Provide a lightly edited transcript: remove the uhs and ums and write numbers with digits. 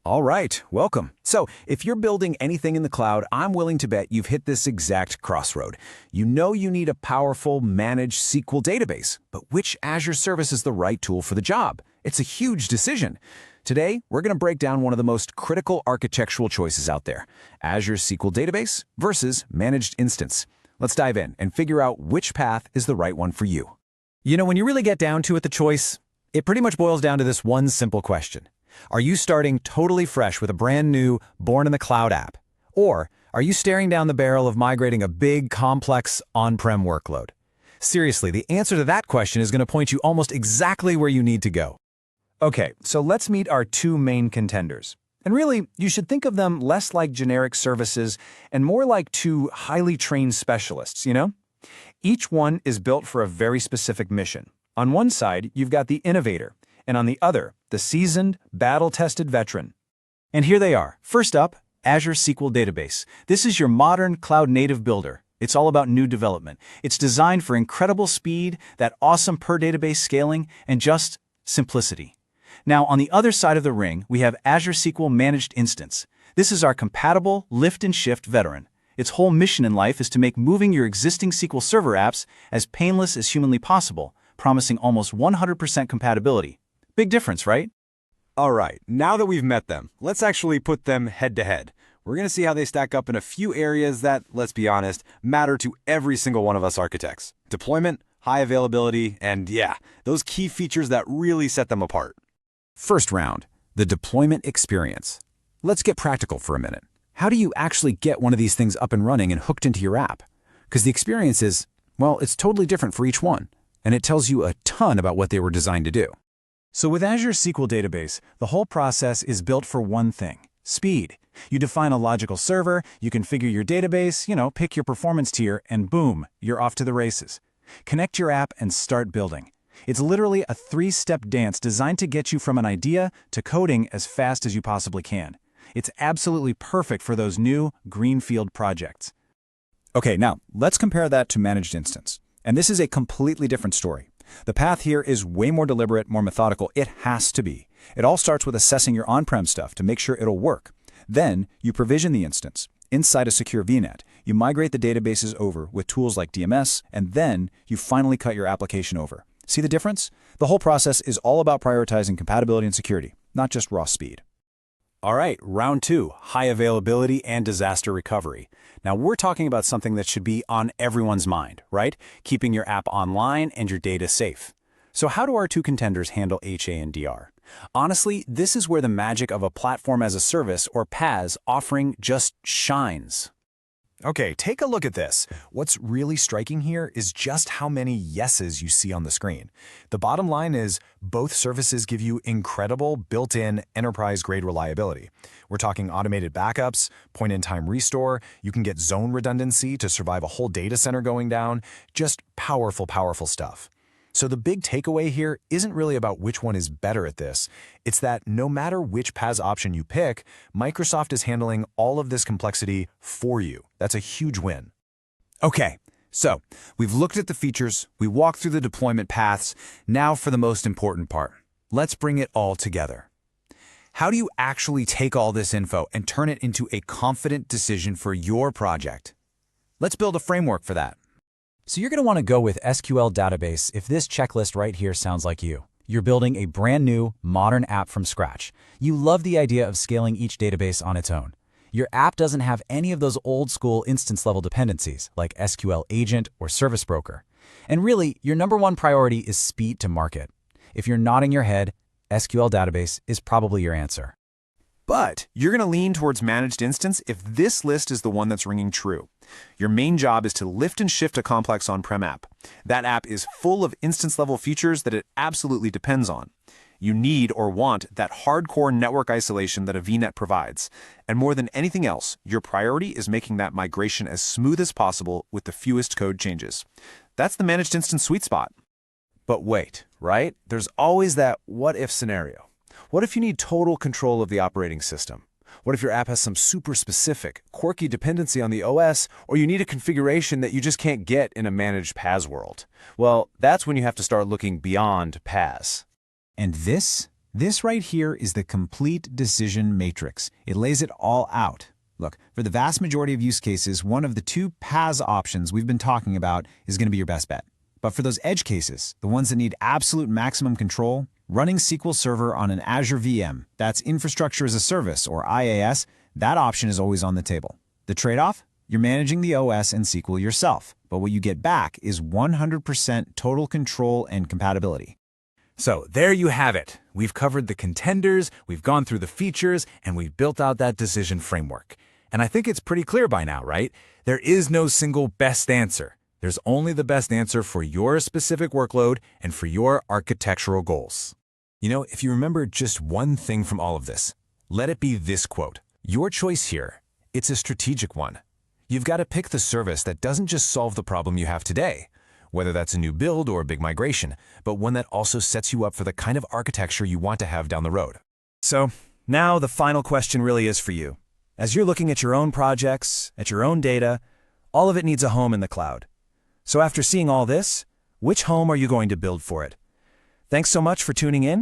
All right, welcome. So, if you're building anything in the cloud, I'm willing to bet you've hit this exact crossroad. You know you need a powerful, managed SQL database, but which Azure service is the right tool for the job? It's a huge decision. Today, we're going to break down one of the most critical architectural choices out there, Azure SQL Database versus Managed Instance. Let's dive in and figure out which path is the right one for you. You know, when you really get down to it, the choice, it pretty much boils down to this one simple question. Are you starting totally fresh with a brand new, born-in-the-cloud app? Or are you staring down the barrel of migrating a big, complex, on-prem workload? Seriously, the answer to that question is going to point you almost exactly where you need to go. Okay, so let's meet our two main contenders. And really, you should think of them less like generic services and more like two highly trained specialists, you know? Each one is built for a very specific mission. On one side, you've got the innovator, and on the other, the seasoned, battle-tested veteran. And here they are. First up, Azure SQL Database. This is your modern cloud-native builder. It's all about new development. It's designed for incredible speed, that awesome per-database scaling, and just simplicity. Now, on the other side of the ring, we have Azure SQL Managed Instance. This is our compatible lift-and-shift veteran. Its whole mission in life is to make moving your existing SQL Server apps as painless as humanly possible, promising almost 100% compatibility. Big difference, right? All right, now that we've met them, let's actually put them head to head. We're going to see how they stack up in a few areas that, let's be honest, matter to every single one of us architects. Deployment, high availability, and yeah, those key features that really set them apart. First round, the deployment experience. Let's get practical for a minute. How do you actually get one of these things up and running and hooked into your app? Because the experience is, well, it's totally different for each one, and it tells you a ton about what they were designed to do. So with Azure SQL Database, the whole process is built for one thing: speed. You define a logical server, you configure your database, pick your performance tier, and boom, you're off to the races. Connect your app and start building. It's literally a three-step dance designed to get you from an idea to coding as fast as you possibly can. It's absolutely perfect for those new greenfield projects. Okay, now let's compare that to Managed Instance. And this is a completely different story. The path here is way more deliberate, more methodical. It has to be. It all starts with assessing your on-prem stuff to make sure it'll work. Then, you provision the instance. Inside a secure VNet, you migrate the databases over with tools like DMS, and then you finally cut your application over. See the difference? The whole process is all about prioritizing compatibility and security, not just raw speed. All right, round two, high availability and disaster recovery. Now we're talking about something that should be on everyone's mind, right? Keeping your app online and your data safe. So how do our two contenders handle HA and DR? Honestly, this is where the magic of a platform as a service, or PaaS, offering just shines. Okay, take a look at this. What's really striking here is just how many yeses you see on the screen. The bottom line is both services give you incredible built-in enterprise-grade reliability. We're talking automated backups, point-in-time restore, you can get zone redundancy to survive a whole data center going down, just powerful, powerful stuff. So the big takeaway here isn't really about which one is better at this. It's that no matter which PaaS option you pick, Microsoft is handling all of this complexity for you. That's a huge win. Okay, so we've looked at the features, we walked through the deployment paths. Now for the most important part. Let's bring it all together. How do you actually take all this info and turn it into a confident decision for your project? Let's build a framework for that. So you're going to want to go with SQL Database if this checklist right here sounds like you. You're building a brand new, modern app from scratch. You love the idea of scaling each database on its own. Your app doesn't have any of those old-school instance-level dependencies like SQL Agent or Service Broker. And really, your number one priority is speed to market. If you're nodding your head, SQL Database is probably your answer. But you're going to lean towards Managed Instance if this list is the one that's ringing true. Your main job is to lift and shift a complex on-prem app. That app is full of instance-level features that it absolutely depends on. You need or want that hardcore network isolation that a VNet provides. And more than anything else, your priority is making that migration as smooth as possible with the fewest code changes. That's the Managed Instance sweet spot. But wait, right? There's always that what-if scenario. What if you need total control of the operating system? What if your app has some super specific, quirky dependency on the OS, or you need a configuration that you just can't get in a managed PaaS world? Well, that's when you have to start looking beyond PaaS. And this This right here is the complete decision matrix. It lays it all out. Look, for the vast majority of use cases, one of the two PaaS options we've been talking about is going to be your best bet. But for those edge cases, the ones that need absolute maximum control, running SQL Server on an Azure VM, that's Infrastructure as a Service, or IaaS, that option is always on the table. The trade-off? You're managing the OS and SQL yourself, but what you get back is 100% total control and compatibility. So there you have it. We've covered the contenders, we've gone through the features, and we've built out that decision framework. And I think it's pretty clear by now, right? There is no single best answer. There's only the best answer for your specific workload and for your architectural goals. You know, if you remember just one thing from all of this, let it be this quote. Your choice here, it's a strategic one. You've got to pick the service that doesn't just solve the problem you have today, whether that's a new build or a big migration, but one that also sets you up for the kind of architecture you want to have down the road. So now the final question really is for you. As you're looking at your own projects, at your own data, all of it needs a home in the cloud. So after seeing all this, which home are you going to build for it? Thanks so much for tuning in.